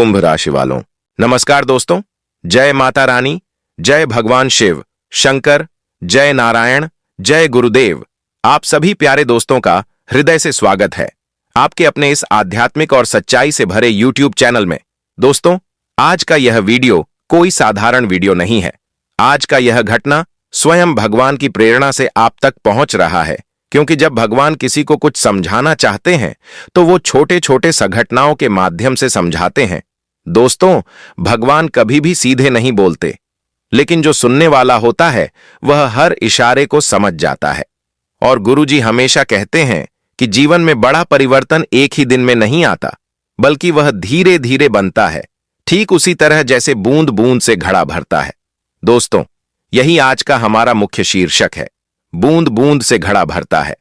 कुंभ राशि वालों, नमस्कार दोस्तों। जय माता रानी, जय भगवान शिव, शंकर, जय नारायण, जय गुरुदेव। आप सभी प्यारे दोस्तों का हृदय से स्वागत है आपके अपने इस आध्यात्मिक और सच्चाई से भरे YouTube चैनल में। दोस्तों, आज का यह वीडियो कोई साधारण वीडियो नहीं है। आज का यह घटना स्वयं भगवान की प्रेरणा से आप तक पहुंच रहा है, क्योंकि जब भगवान किसी को कुछ समझाना चाहते हैं तो वो छोटे छोटे सघटनाओं के माध्यम से समझाते हैं। दोस्तों, भगवान कभी भी सीधे नहीं बोलते, लेकिन जो सुनने वाला होता है वह हर इशारे को समझ जाता है। और गुरुजी हमेशा कहते हैं कि जीवन में बड़ा परिवर्तन एक ही दिन में नहीं आता, बल्कि वह धीरे धीरे बनता है, ठीक उसी तरह जैसे बूंद बूंद से घड़ा भरता है। दोस्तों, यही आज का हमारा मुख्य शीर्षक है, बूंद बूंद से घड़ा भरता है।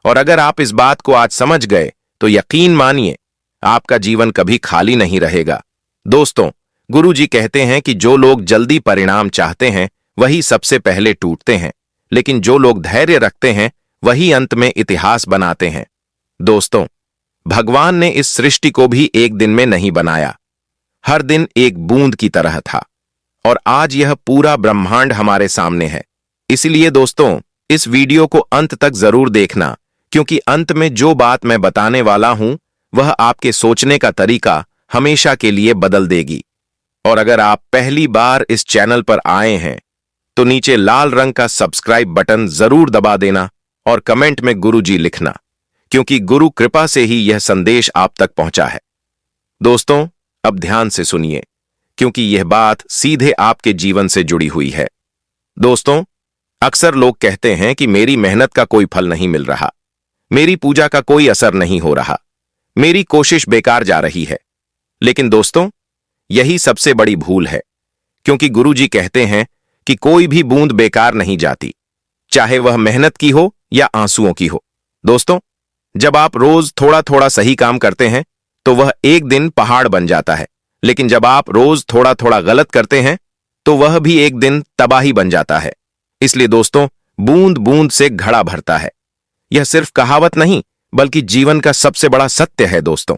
और अगर आप इस बात को आज समझ गए तो यकीन मानिए आपका जीवन कभी खाली नहीं रहेगा। दोस्तों, गुरुजी कहते हैं कि जो लोग जल्दी परिणाम चाहते हैं वही सबसे पहले टूटते हैं, लेकिन जो लोग धैर्य रखते हैं वही अंत में इतिहास बनाते हैं। दोस्तों, भगवान ने इस सृष्टि को भी एक दिन में नहीं बनाया। हर दिन एक बूंद की तरह था, और आज यह पूरा ब्रह्मांड हमारे सामने है। इसलिए दोस्तों, इस वीडियो को अंत तक जरूर देखना, क्योंकि अंत में जो बात मैं बताने वाला हूं वह आपके सोचने का तरीका हमेशा के लिए बदल देगी। और अगर आप पहली बार इस चैनल पर आए हैं तो नीचे लाल रंग का सब्सक्राइब बटन जरूर दबा देना और कमेंट में गुरुजी लिखना, क्योंकि गुरु कृपा से ही यह संदेश आप तक पहुंचा है। दोस्तों, अब ध्यान से सुनिए, क्योंकि यह बात सीधे आपके जीवन से जुड़ी हुई है। दोस्तों, अक्सर लोग कहते हैं कि मेरी मेहनत का कोई फल नहीं मिल रहा, मेरी पूजा का कोई असर नहीं हो रहा, मेरी कोशिश बेकार जा रही है। लेकिन दोस्तों, यही सबसे बड़ी भूल है, क्योंकि गुरुजी कहते हैं कि कोई भी बूंद बेकार नहीं जाती, चाहे वह मेहनत की हो या आंसुओं की हो। दोस्तों, जब आप रोज थोड़ा थोड़ा सही काम करते हैं तो वह एक दिन पहाड़ बन जाता है, लेकिन जब आप रोज थोड़ा थोड़ा गलत करते हैं तो वह भी एक दिन तबाही बन जाता है। इसलिए दोस्तों, बूंद बूंद से घड़ा भरता है, यह सिर्फ कहावत नहीं बल्कि जीवन का सबसे बड़ा सत्य है। दोस्तों,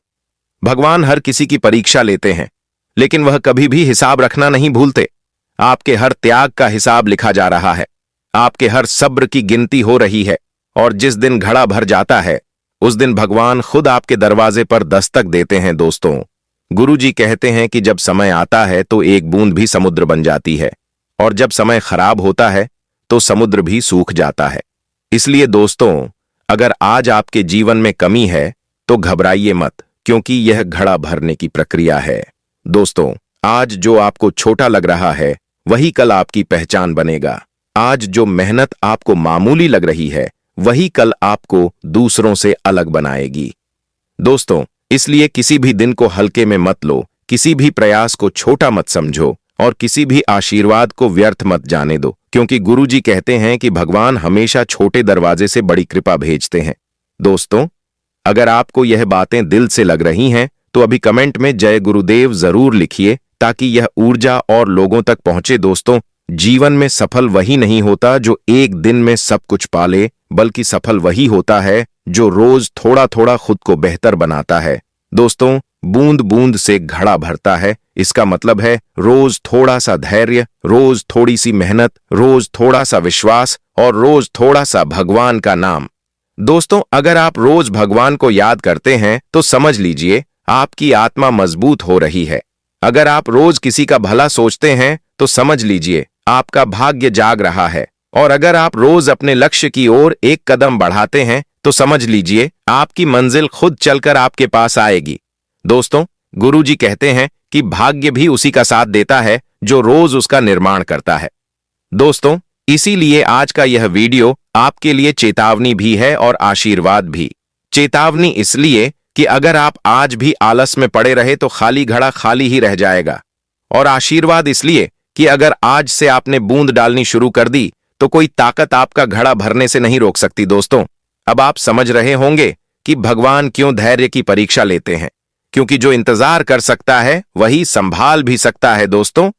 भगवान हर किसी की परीक्षा लेते हैं, लेकिन वह कभी भी हिसाब रखना नहीं भूलते। आपके हर त्याग का हिसाब लिखा जा रहा है, आपके हर सब्र की गिनती हो रही है, और जिस दिन घड़ा भर जाता है उस दिन भगवान खुद आपके दरवाजे पर दस्तक देते हैं। दोस्तों, गुरुजी कहते हैं कि जब समय आता है तो एक बूंद भी समुद्र बन जाती है, और जब समय खराब होता है तो समुद्र भी सूख जाता है। इसलिए दोस्तों, अगर आज आपके जीवन में कमी है तो घबराइए मत, क्योंकि यह घड़ा भरने की प्रक्रिया है। दोस्तों, आज जो आपको छोटा लग रहा है वही कल आपकी पहचान बनेगा। आज जो मेहनत आपको मामूली लग रही है वही कल आपको दूसरों से अलग बनाएगी। दोस्तों, इसलिए किसी भी दिन को हल्के में मत लो, किसी भी प्रयास को छोटा मत समझो, और किसी भी आशीर्वाद को व्यर्थ मत जाने दो, क्योंकि गुरुजी कहते हैं कि भगवान हमेशा छोटे दरवाजे से बड़ी कृपा भेजते हैं। दोस्तों, अगर आपको यह बातें दिल से लग रही हैं तो अभी कमेंट में जय गुरुदेव जरूर लिखिए, ताकि यह ऊर्जा और लोगों तक पहुंचे। दोस्तों, जीवन में सफल वही नहीं होता जो एक दिन में सब कुछ पाले, बल्कि सफल वही होता है जो रोज थोड़ा थोड़ा खुद को बेहतर बनाता है। दोस्तों, बूंद बूंद से घड़ा भरता है, इसका मतलब है रोज थोड़ा सा धैर्य, रोज थोड़ी सी मेहनत, रोज थोड़ा सा विश्वास, और रोज थोड़ा सा भगवान का नाम। दोस्तों, अगर आप रोज भगवान को याद करते हैं तो समझ लीजिए आपकी आत्मा मजबूत हो रही है। अगर आप रोज किसी का भला सोचते हैं तो समझ लीजिए आपका भाग्य जाग रहा है। और अगर आप रोज अपने लक्ष्य की ओर एक कदम बढ़ाते हैं तो समझ लीजिए आपकी मंजिल खुद चलकर आपके पास आएगी। दोस्तों, गुरुजी कहते हैं कि भाग्य भी उसी का साथ देता है जो रोज उसका निर्माण करता है। दोस्तों, इसीलिए आज का यह वीडियो आपके लिए चेतावनी भी है और आशीर्वाद भी। चेतावनी इसलिए कि अगर आप आज भी आलस में पड़े रहे तो खाली घड़ा खाली ही रह जाएगा, और आशीर्वाद इसलिए कि अगर आज से आपने बूंद डालनी शुरू कर दी तो कोई ताकत आपका घड़ा भरने से नहीं रोक सकती। दोस्तों, अब आप समझ रहे होंगे कि भगवान क्यों धैर्य की परीक्षा लेते हैं, क्योंकि जो इंतजार कर सकता है वही संभाल भी सकता है। दोस्तों,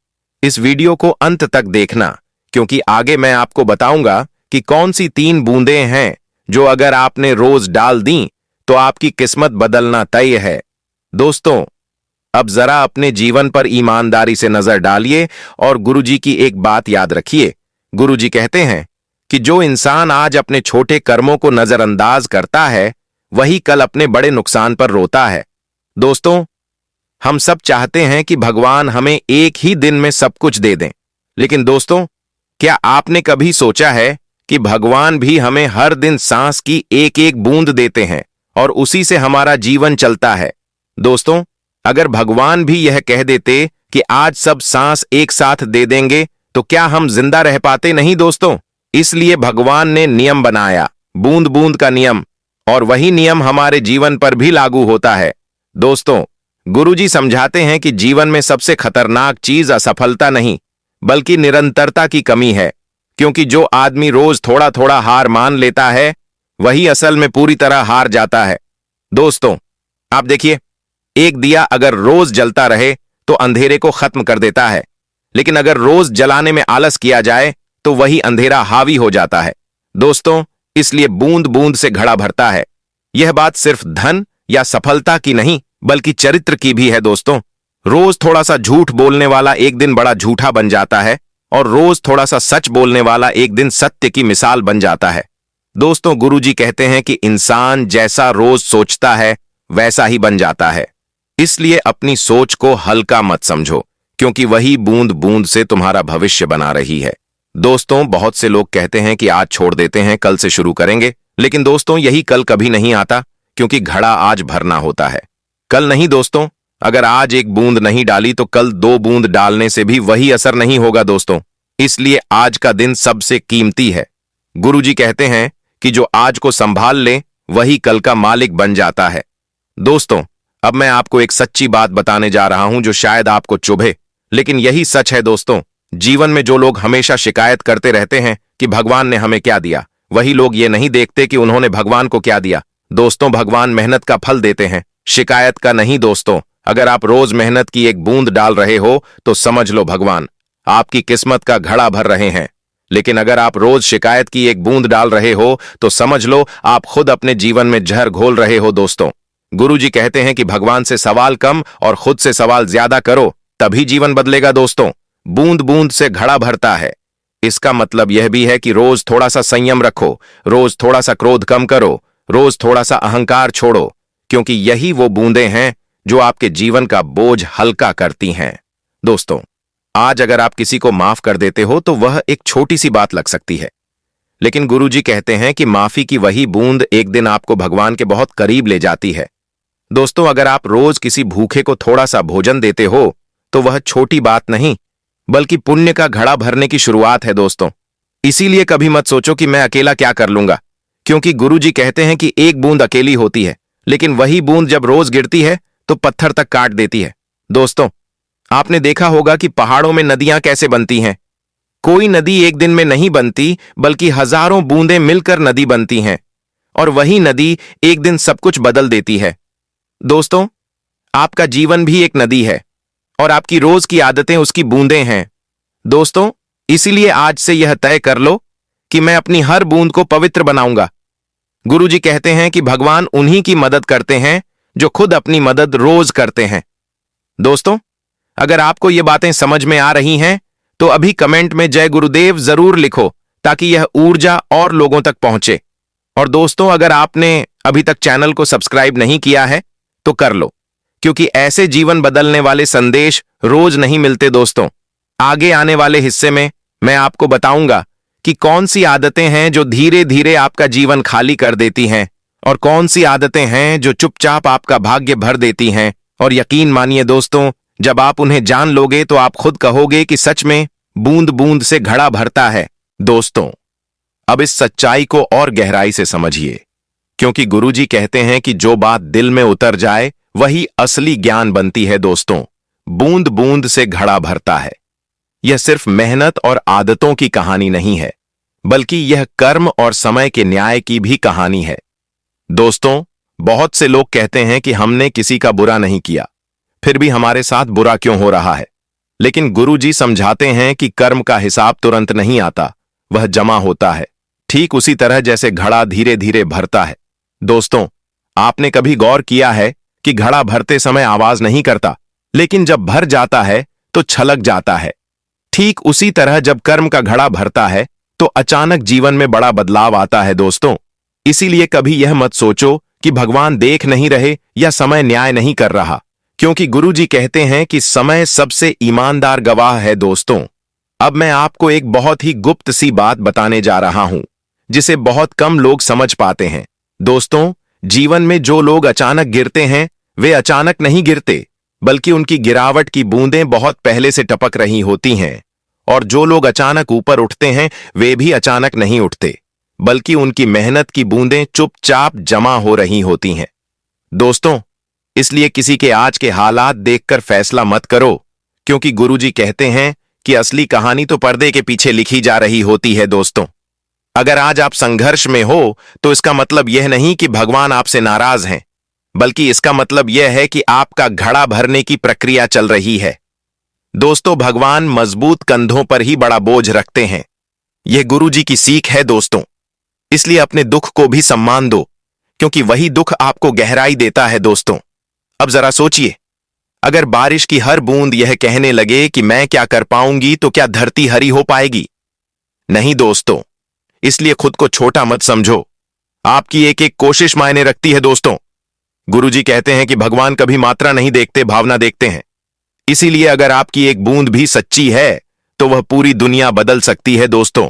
इस वीडियो को अंत तक देखना, क्योंकि आगे मैं आपको बताऊंगा कि कौन सी 3 बूंदें हैं जो अगर आपने रोज डाल दी तो आपकी किस्मत बदलना तय है। दोस्तों, अब जरा अपने जीवन पर ईमानदारी से नजर डालिए और गुरुजी की एक बात याद रखिए। गुरुजी कहते हैं कि जो इंसान आज अपने छोटे कर्मों को नजरअंदाज करता है, वही कल अपने बड़े नुकसान पर रोता है। दोस्तों, हम सब चाहते हैं कि भगवान हमें एक ही दिन में सब कुछ दे दें, लेकिन दोस्तों, क्या आपने कभी सोचा है कि भगवान भी हमें हर दिन सांस की एक एक बूंद देते हैं और उसी से हमारा जीवन चलता है। दोस्तों, अगर भगवान भी यह कह देते कि आज सब सांस एक साथ दे देंगे, तो क्या हम जिंदा रह पाते? नहीं दोस्तों। इसलिए भगवान ने नियम बनाया, बूंद बूंद का नियम, और वही नियम हमारे जीवन पर भी लागू होता है। दोस्तों, गुरुजी समझाते हैं कि जीवन में सबसे खतरनाक चीज असफलता नहीं, बल्कि निरंतरता की कमी है, क्योंकि जो आदमी रोज थोड़ा थोड़ा हार मान लेता है, वही असल में पूरी तरह हार जाता है। दोस्तों, आप देखिए, एक दिया अगर रोज जलता रहे तो अंधेरे को खत्म कर देता है, लेकिन अगर रोज जलाने में आलस किया जाए तो वही अंधेरा हावी हो जाता है। दोस्तों, इसलिए बूंद बूंद से घड़ा भरता है। यह बात सिर्फ धन या सफलता की नहीं, बल्कि चरित्र की भी है। दोस्तों, रोज थोड़ा सा झूठ बोलने वाला एक दिन बड़ा झूठा बन जाता है, और रोज थोड़ा सा सच बोलने वाला एक दिन सत्य की मिसाल बन जाता है। दोस्तों, गुरुजी कहते हैं कि इंसान जैसा रोज सोचता है वैसा ही बन जाता है। इसलिए अपनी सोच को हल्का मत समझो, क्योंकि वही बूंद बूंद से तुम्हारा भविष्य बना रही है। दोस्तों, बहुत से लोग कहते हैं कि आज छोड़ देते हैं, कल से शुरू करेंगे, लेकिन दोस्तों, यही कल कभी नहीं आता, क्योंकि घड़ा आज भरना होता है, कल नहीं। दोस्तों, अगर आज एक बूंद नहीं डाली तो कल 2 बूंद डालने से भी वही असर नहीं होगा। दोस्तों, इसलिए आज का दिन सबसे कीमती है। गुरुजी कहते हैं कि जो आज को संभाल ले वही कल का मालिक बन जाता है। दोस्तों, अब मैं आपको एक सच्ची बात बताने जा रहा हूं जो शायद आपको चुभे, लेकिन यही सच है। दोस्तों, जीवन में जो लोग हमेशा शिकायत करते रहते हैं कि भगवान ने हमें क्या दिया, वही लोग ये नहीं देखते कि उन्होंने भगवान को क्या दिया। दोस्तों, भगवान मेहनत का फल देते हैं, शिकायत का नहीं। दोस्तों, अगर आप रोज मेहनत की एक बूंद डाल रहे हो तो समझ लो भगवान आपकी किस्मत का घड़ा भर रहे हैं, लेकिन अगर आप रोज शिकायत की एक बूंद डाल रहे हो तो समझ लो आप खुद अपने जीवन में जहर घोल रहे हो। दोस्तों, गुरुजी कहते हैं कि भगवान से सवाल कम और खुद से सवाल ज्यादा करो, तभी जीवन बदलेगा। दोस्तों, बूंद बूंद से घड़ा भरता है, इसका मतलब यह भी है कि रोज थोड़ा सा संयम रखो, रोज थोड़ा सा क्रोध कम करो, रोज थोड़ा सा अहंकार छोड़ो, क्योंकि यही वो बूंदें हैं जो आपके जीवन का बोझ हल्का करती हैं। दोस्तों, आज अगर आप किसी को माफ कर देते हो तो वह एक छोटी सी बात लग सकती है, लेकिन गुरुजी कहते हैं कि माफी की वही बूंद एक दिन आपको भगवान के बहुत करीब ले जाती है। दोस्तों, अगर आप रोज किसी भूखे को थोड़ा सा भोजन देते हो तो वह छोटी बात नहीं, बल्कि पुण्य का घड़ा भरने की शुरुआत है। दोस्तों, इसीलिए कभी मत सोचो कि मैं अकेला क्या कर लूंगा, क्योंकि गुरुजी कहते हैं कि एक बूंद अकेली होती है, लेकिन वही बूंद जब रोज गिरती है तो पत्थर तक काट देती है। दोस्तों, आपने देखा होगा कि पहाड़ों में नदियां कैसे बनती हैं। कोई नदी एक दिन में नहीं बनती, बल्कि हजारों बूंदें मिलकर नदी बनती हैं, और वही नदी एक दिन सब कुछ बदल देती है। दोस्तों, आपका जीवन भी एक नदी है और आपकी रोज की आदतें उसकी बूंदें हैं। दोस्तों, इसीलिए आज से यह तय कर लो कि मैं अपनी हर बूंद को पवित्र बनाऊंगा। गुरुजी कहते हैं कि भगवान उन्हीं की मदद करते हैं जो खुद अपनी मदद रोज करते हैं। दोस्तों, अगर आपको ये बातें समझ में आ रही हैं तो अभी कमेंट में जय गुरुदेव जरूर लिखो, ताकि यह ऊर्जा और लोगों तक पहुंचे। और दोस्तों, अगर आपने अभी तक चैनल को सब्सक्राइब नहीं किया है तो कर लो, क्योंकि ऐसे जीवन बदलने वाले संदेश रोज नहीं मिलते। दोस्तों, आगे आने वाले हिस्से में मैं आपको बताऊंगा कि कौन सी आदतें हैं जो धीरे धीरे आपका जीवन खाली कर देती हैं, और कौन सी आदतें हैं जो चुपचाप आपका भाग्य भर देती हैं। और यकीन मानिए दोस्तों, जब आप उन्हें जान लोगे तो आप खुद कहोगे कि सच में बूंद बूंद से घड़ा भरता है। दोस्तों, अब इस सच्चाई को और गहराई से समझिए, क्योंकि गुरुजी कहते हैं कि जो बात दिल में उतर जाए वही असली ज्ञान बनती है। दोस्तों, बूंद बूंद से घड़ा भरता है। यह सिर्फ मेहनत और आदतों की कहानी नहीं है, बल्कि यह कर्म और समय के न्याय की भी कहानी है। दोस्तों, बहुत से लोग कहते हैं कि हमने किसी का बुरा नहीं किया, फिर भी हमारे साथ बुरा क्यों हो रहा है। लेकिन गुरुजी समझाते हैं कि कर्म का हिसाब तुरंत नहीं आता, वह जमा होता है, ठीक उसी तरह जैसे घड़ा धीरे धीरे भरता है। दोस्तों, आपने कभी गौर किया है कि घड़ा भरते समय आवाज नहीं करता, लेकिन जब भर जाता है तो छलक जाता है। ठीक उसी तरह जब कर्म का घड़ा भरता है तो अचानक जीवन में बड़ा बदलाव आता है दोस्तों। इसीलिए कभी यह मत सोचो कि भगवान देख नहीं रहे या समय न्याय नहीं कर रहा, क्योंकि गुरुजी कहते हैं कि समय सबसे ईमानदार गवाह है दोस्तों। अब मैं आपको एक बहुत ही गुप्त सी बात बताने जा रहा हूं, जिसे बहुत कम लोग समझ पाते हैं। दोस्तों, जीवन में जो लोग अचानक गिरते हैं वे अचानक नहीं गिरते, बल्कि उनकी गिरावट की बूंदें बहुत पहले से टपक रही होती हैं। और जो लोग अचानक ऊपर उठते हैं वे भी अचानक नहीं उठते, बल्कि उनकी मेहनत की बूंदें चुपचाप जमा हो रही होती हैं। दोस्तों, इसलिए किसी के आज के हालात देखकर फैसला मत करो, क्योंकि गुरुजी कहते हैं कि असली कहानी तो पर्दे के पीछे लिखी जा रही होती है दोस्तों। अगर आज आप संघर्ष में हो तो इसका मतलब यह नहीं कि भगवान आपसे नाराज हैं, बल्कि इसका मतलब यह है कि आपका घड़ा भरने की प्रक्रिया चल रही है। दोस्तों, भगवान मजबूत कंधों पर ही बड़ा बोझ रखते हैं। यह गुरुजी की सीख है दोस्तों। इसलिए अपने दुख को भी सम्मान दो, क्योंकि वही दुख आपको गहराई देता है दोस्तों। अब जरा सोचिए, अगर बारिश की हर बूंद यह कहने लगे कि मैं क्या कर पाऊंगी, तो क्या धरती हरी हो पाएगी? नहीं दोस्तों। इसलिए खुद को छोटा मत समझो। आपकी एक एक कोशिश मायने रखती है दोस्तों। गुरुजी कहते हैं कि भगवान कभी मात्रा नहीं देखते, भावना देखते हैं। इसीलिए अगर आपकी एक बूंद भी सच्ची है तो वह पूरी दुनिया बदल सकती है दोस्तों।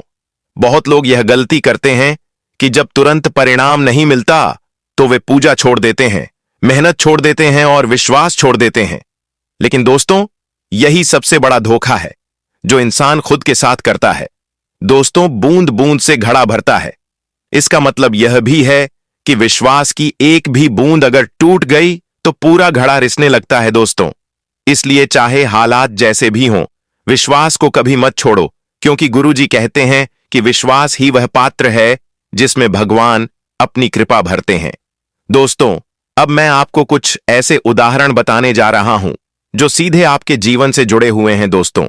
बहुत लोग यह गलती करते हैं कि जब तुरंत परिणाम नहीं मिलता तो वे पूजा छोड़ देते हैं, मेहनत छोड़ देते हैं और विश्वास छोड़ देते हैं। लेकिन दोस्तों, यही सबसे बड़ा धोखा है जो इंसान खुद के साथ करता है। दोस्तों, बूंद बूंद से घड़ा भरता है। इसका मतलब यह भी है कि विश्वास की एक भी बूंद अगर टूट गई तो पूरा घड़ा रिसने लगता है दोस्तों। इसलिए चाहे हालात जैसे भी हों, विश्वास को कभी मत छोड़ो, क्योंकि गुरुजी कहते हैं कि विश्वास ही वह पात्र है जिसमें भगवान अपनी कृपा भरते हैं। दोस्तों, अब मैं आपको कुछ ऐसे उदाहरण बताने जा रहा हूं जो सीधे आपके जीवन से जुड़े हुए हैं दोस्तों।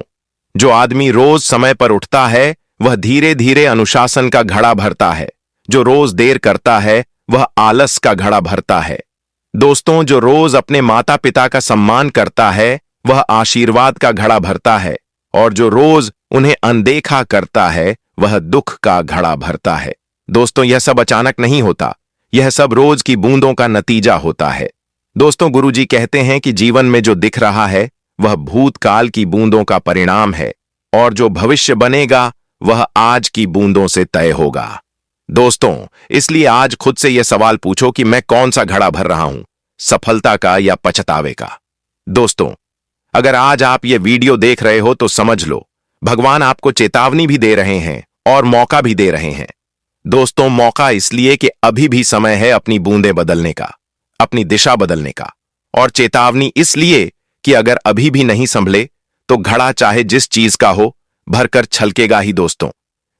जो आदमी रोज समय पर उठता है वह धीरे धीरे अनुशासन का घड़ा भरता है। जो रोज देर करता है वह आलस का घड़ा भरता है। दोस्तों, जो रोज अपने माता पिता का सम्मान करता है वह आशीर्वाद का घड़ा भरता है। और जो रोज उन्हें अनदेखा करता है वह दुख का घड़ा भरता है। दोस्तों, यह सब अचानक नहीं होता, यह सब रोज की बूंदों का नतीजा होता है। दोस्तों, गुरुजी कहते हैं कि जीवन में जो दिख रहा है वह भूतकाल की बूंदों का परिणाम है, और जो भविष्य बनेगा वह आज की बूंदों से तय होगा। दोस्तों, इसलिए आज खुद से यह सवाल पूछो कि मैं कौन सा घड़ा भर रहा हूं, सफलता का या पछतावे का। दोस्तों, अगर आज आप ये वीडियो देख रहे हो तो समझ लो, भगवान आपको चेतावनी भी दे रहे हैं और मौका भी दे रहे हैं। दोस्तों, मौका इसलिए कि अभी भी समय है अपनी बूंदें बदलने का, अपनी दिशा बदलने का। और चेतावनी इसलिए कि अगर अभी भी नहीं संभले तो घड़ा चाहे जिस चीज का हो भरकर छलकेगा ही दोस्तों।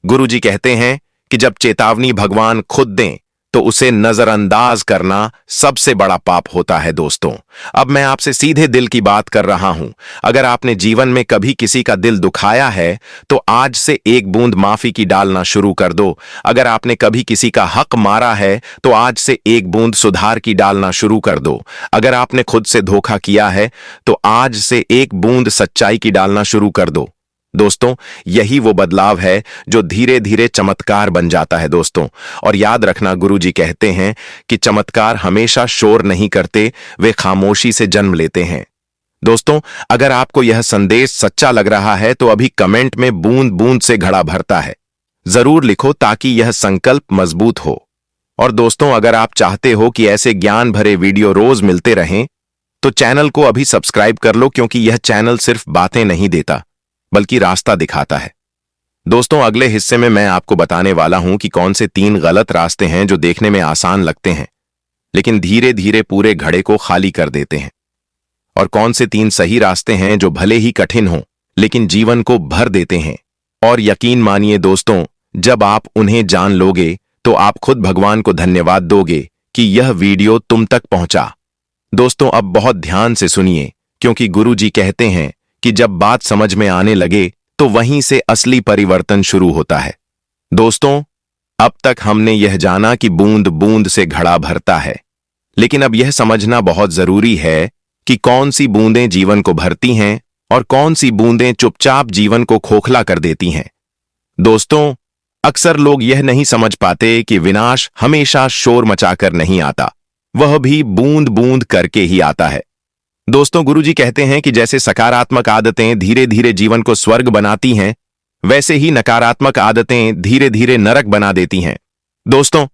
गुरुजी कहते हैं कि जब चेतावनी भगवान खुद दें तो उसे नजरअंदाज करना सबसे बड़ा पाप होता है दोस्तों। अब मैं आपसे सीधे दिल की बात कर रहा हूं। अगर आपने जीवन में कभी किसी का दिल दुखाया है तो आज से एक बूंद माफी की डालना शुरू कर दो। अगर आपने कभी किसी का हक मारा है तो आज से एक बूंद सुधार की डालना शुरू कर दो। अगर आपने खुद से धोखा किया है तो आज से एक बूंद सच्चाई की डालना शुरू कर दो। दोस्तों, यही वो बदलाव है जो धीरे धीरे चमत्कार बन जाता है दोस्तों। और याद रखना, गुरुजी कहते हैं कि चमत्कार हमेशा शोर नहीं करते, वे खामोशी से जन्म लेते हैं। दोस्तों, अगर आपको यह संदेश सच्चा लग रहा है तो अभी कमेंट में बूंद बूंद से घड़ा भरता है जरूर लिखो, ताकि यह संकल्प मजबूत हो। और दोस्तों, अगर आप चाहते हो कि ऐसे ज्ञान भरे वीडियो रोज मिलते रहें तो चैनल को अभी सब्सक्राइब कर लो, क्योंकि यह चैनल सिर्फ बातें नहीं देता बल्कि रास्ता दिखाता है। दोस्तों, अगले हिस्से में मैं आपको बताने वाला हूं कि कौन से 3 गलत रास्ते हैं जो देखने में आसान लगते हैं लेकिन धीरे धीरे पूरे घड़े को खाली कर देते हैं, और कौन से 3 सही रास्ते हैं जो भले ही कठिन हों लेकिन जीवन को भर देते हैं। और यकीन मानिए दोस्तों, जब आप उन्हें जान लोगे तो आप खुद भगवान को धन्यवाद दोगे कि यह वीडियो तुम तक पहुंचा। दोस्तों, अब बहुत ध्यान से सुनिए, क्योंकि गुरुजी कहते हैं कि जब बात समझ में आने लगे तो वहीं से असली परिवर्तन शुरू होता है। दोस्तों, अब तक हमने यह जाना कि बूंद बूंद से घड़ा भरता है, लेकिन अब यह समझना बहुत जरूरी है कि कौन सी बूंदें जीवन को भरती हैं और कौन सी बूंदें चुपचाप जीवन को खोखला कर देती हैं। दोस्तों, अक्सर लोग यह नहीं समझ पाते कि विनाश हमेशा शोर मचाकर नहीं आता, वह भी बूंद बूंद करके ही आता है। दोस्तों, गुरुजी कहते हैं कि जैसे सकारात्मक आदतें धीरे धीरे जीवन को स्वर्ग बनाती हैं, वैसे ही नकारात्मक आदतें धीरे धीरे नरक बना देती हैं। दोस्तों,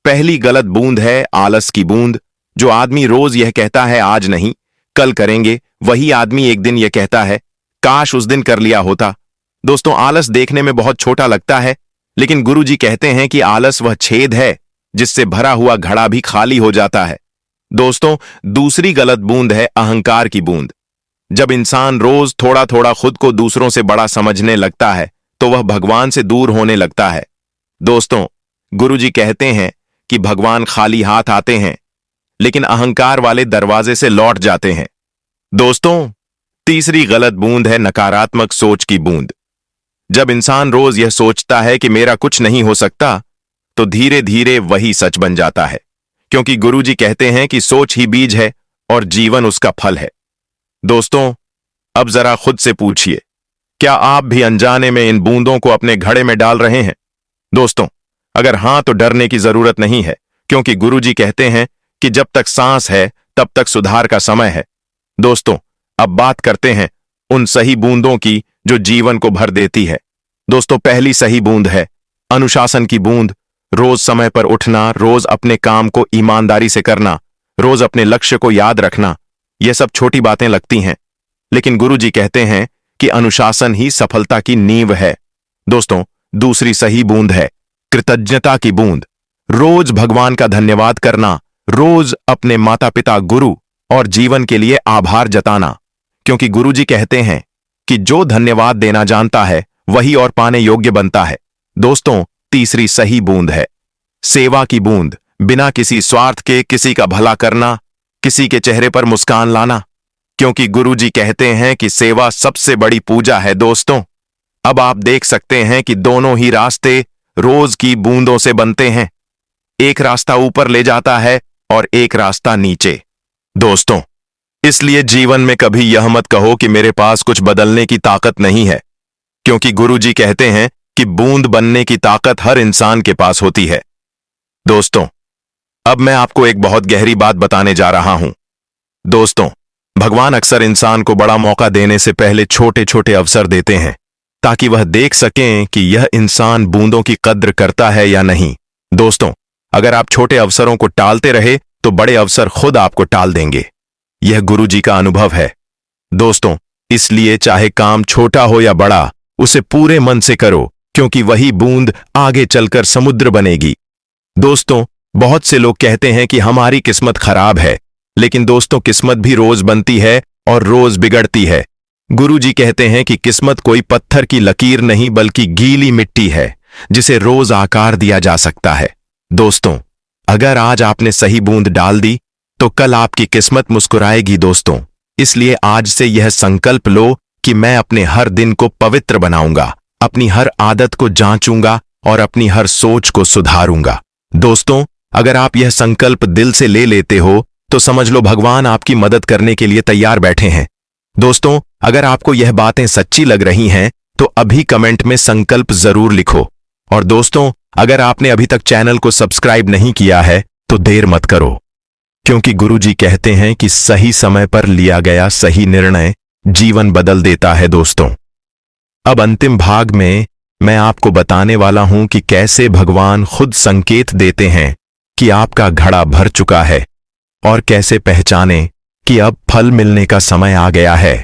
पहली गलत बूंद है आलस की बूंद। जो आदमी रोज यह कहता है आज नहीं कल करेंगे, वही आदमी एक दिन यह कहता है काश उस दिन कर लिया होता। दोस्तों, आलस देखने में बहुत छोटा लगता है, लेकिन गुरुजी कहते हैं कि आलस वह छेद है जिससे भरा हुआ घड़ा भी खाली हो जाता है। दोस्तों, दूसरी गलत बूंद है अहंकार की बूंद। जब इंसान रोज थोड़ा थोड़ा खुद को दूसरों से बड़ा समझने लगता है तो वह भगवान से दूर होने लगता है। दोस्तों, गुरुजी कहते हैं कि भगवान खाली हाथ आते हैं, लेकिन अहंकार वाले दरवाजे से लौट जाते हैं। दोस्तों, तीसरी गलत बूंद है नकारात्मक सोच की बूंद। जब इंसान रोज यह सोचता है कि मेरा कुछ नहीं हो सकता, तो धीरे धीरे वही सच बन जाता है, क्योंकि गुरुजी कहते हैं कि सोच ही बीज है और जीवन उसका फल है। दोस्तों, अब जरा खुद से पूछिए, क्या आप भी अनजाने में इन बूंदों को अपने घड़े में डाल रहे हैं? दोस्तों, अगर हां तो डरने की जरूरत नहीं है, क्योंकि गुरुजी कहते हैं कि जब तक सांस है तब तक सुधार का समय है। दोस्तों, अब बात करते हैं उन सही बूंदों की जो जीवन को भर देती है। दोस्तों, पहली सही बूंद है अनुशासन की बूंद। रोज समय पर उठना, रोज अपने काम को ईमानदारी से करना, रोज अपने लक्ष्य को याद रखना। यह सब छोटी बातें लगती हैं, लेकिन गुरुजी कहते हैं कि अनुशासन ही सफलता की नींव है। दोस्तों, दूसरी सही बूंद है कृतज्ञता की बूंद। रोज भगवान का धन्यवाद करना, रोज अपने माता पिता, गुरु और जीवन के लिए आभार जताना, क्योंकि गुरुजी कहते हैं कि जो धन्यवाद देना जानता है वही और पाने योग्य बनता है। दोस्तों, तीसरी सही बूंद है सेवा की बूंद। बिना किसी स्वार्थ के किसी का भला करना, किसी के चेहरे पर मुस्कान लाना, क्योंकि गुरुजी कहते हैं कि सेवा सबसे बड़ी पूजा है। दोस्तों, अब आप देख सकते हैं कि दोनों ही रास्ते रोज की बूंदों से बनते हैं। एक रास्ता ऊपर ले जाता है और एक रास्ता नीचे। दोस्तों, इसलिए जीवन में कभी यह मत कहो कि मेरे पास कुछ बदलने की ताकत नहीं है, क्योंकि गुरुजी कहते हैं कि बूंद बनने की ताकत हर इंसान के पास होती है। दोस्तों, अब मैं आपको एक बहुत गहरी बात बताने जा रहा हूं। दोस्तों, भगवान अक्सर इंसान को बड़ा मौका देने से पहले छोटे छोटे अवसर देते हैं, ताकि वह देख सकें कि यह इंसान बूंदों की कद्र करता है या नहीं। दोस्तों, अगर आप छोटे अवसरों को टालते रहे तो बड़े अवसर खुद आपको टाल देंगे। यह गुरुजी का अनुभव है। दोस्तों, इसलिए चाहे काम छोटा हो या बड़ा, उसे पूरे मन से करो, क्योंकि वही बूंद आगे चलकर समुद्र बनेगी। दोस्तों, बहुत से लोग कहते हैं कि हमारी किस्मत खराब है, लेकिन दोस्तों, किस्मत भी रोज बनती है और रोज बिगड़ती है। गुरुजी कहते हैं कि किस्मत कोई पत्थर की लकीर नहीं, बल्कि गीली मिट्टी है जिसे रोज आकार दिया जा सकता है। दोस्तों, अगर आज आपने सही बूंद डाल दी तो कल आपकी किस्मत मुस्कुराएगी। दोस्तों, इसलिए आज से यह संकल्प लो कि मैं अपने हर दिन को पवित्र बनाऊंगा, अपनी हर आदत को जांचूंगा और अपनी हर सोच को सुधारूंगा। दोस्तों, अगर आप यह संकल्प दिल से ले लेते हो तो समझ लो भगवान आपकी मदद करने के लिए तैयार बैठे हैं। दोस्तों, अगर आपको यह बातें सच्ची लग रही हैं तो अभी कमेंट में संकल्प जरूर लिखो। और दोस्तों, अगर आपने अभी तक चैनल को सब्सक्राइब नहीं किया है तो देर मत करो, क्योंकि गुरुजी कहते हैं कि सही समय पर लिया गया सही निर्णय जीवन बदल देता है। दोस्तों, अब अंतिम भाग में मैं आपको बताने वाला हूं कि कैसे भगवान खुद संकेत देते हैं कि आपका घड़ा भर चुका है और कैसे पहचाने कि अब फल मिलने का समय आ गया है।